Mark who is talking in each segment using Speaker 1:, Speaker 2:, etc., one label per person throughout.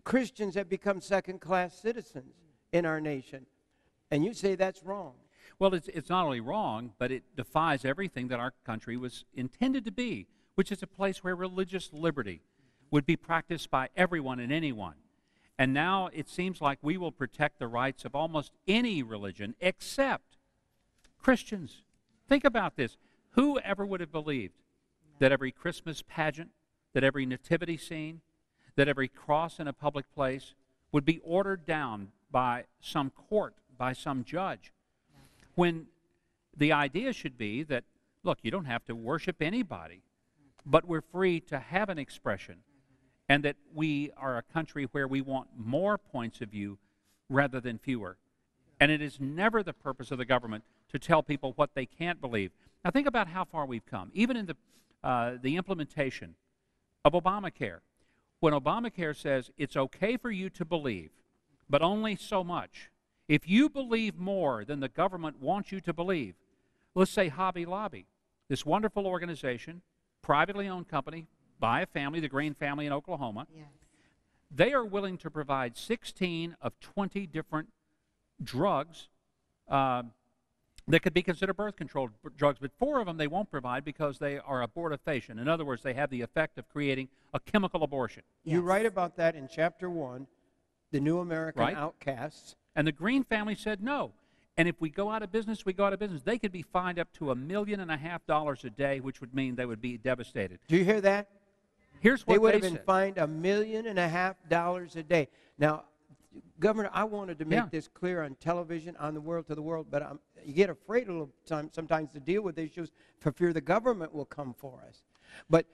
Speaker 1: Christians have become second-class citizens in our nation. And you say that's wrong.
Speaker 2: Well, it's not only wrong, but it defies everything that our country was intended to be, which is a place where religious liberty would be practiced by everyone and anyone. And now it seems like we will protect the rights of almost any religion except Christians. Think about this. Who ever would have believed that every Christmas pageant, that every nativity scene, that every cross in a public place would be ordered down by some court, by some judge, when the idea should be that, look, you don't have to worship anybody, but we're free to have an expression, and that we are a country where we want more points of view rather than fewer. And it is never the purpose of the government to tell people what they can't believe. Now think about how far we've come, even in the implementation of Obamacare. When Obamacare says it's okay for you to believe, but only so much. If you believe more than the government wants you to believe, let's say Hobby Lobby, this wonderful organization, privately owned company by a family, the Green family in Oklahoma,
Speaker 3: Yes.
Speaker 2: they are willing to provide 16 of 20 different drugs that could be considered birth control drugs, but 4 of them they won't provide because they are abortifacient. In other words, they have the effect of creating a chemical abortion.
Speaker 1: Yes. You write about that in Chapter 1, The New American Outcasts.
Speaker 2: And the Green family said no. And if we go out of business, we go out of business. They could be fined up to $1.5 million a day, which would mean they would be devastated.
Speaker 1: Do you hear that?
Speaker 2: Here's what
Speaker 1: they would have
Speaker 2: said.
Speaker 1: been fined $1.5 million a day. Now, Governor, I wanted to make this clear on television, on the world to the world, but you get afraid a little time sometimes to deal with issues for fear the government will come for us. But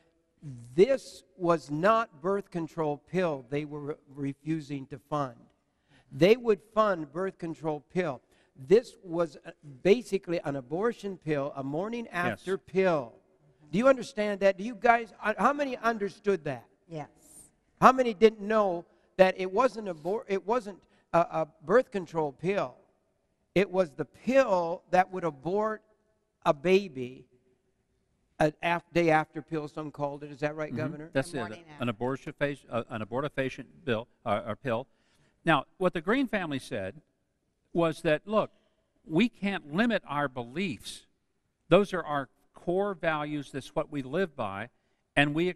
Speaker 1: this was not birth control pill they were refusing to fund. They would fund birth control pill. This was basically an abortion pill, a morning after pill. Do you understand that? Do you guys, how many understood that?
Speaker 3: Yes.
Speaker 1: How many didn't know that it wasn't a birth control pill? It was the pill that would abort a baby. A day after pill, some called it. Is that right, Governor?
Speaker 2: That's it. An abortifacient pill. Now, what the Green family said was that, look, we can't limit our beliefs. Those are our core values. That's what we live by, and we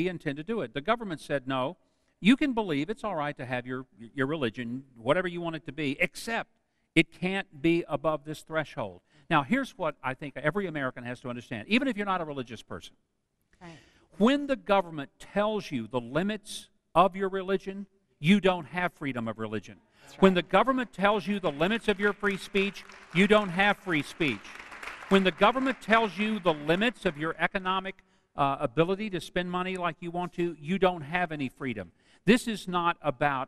Speaker 2: intend to do it. The government said, no, you can believe. It's all right to have your religion, whatever you want it to be, except it can't be above this threshold. Now, here's what I think every American has to understand, even if you're not a religious person.
Speaker 3: Right.
Speaker 2: When the government tells you the limits of your religion, you don't have freedom of religion. Right. When the government tells you the limits of your free speech, you don't have free speech. When the government tells you the limits of your economic ability to spend money like you want to, you don't have any freedom. This is not about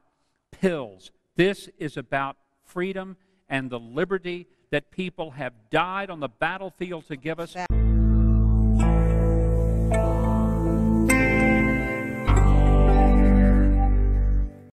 Speaker 2: pills. This is about freedom and the liberty that people have died on the battlefield to give us.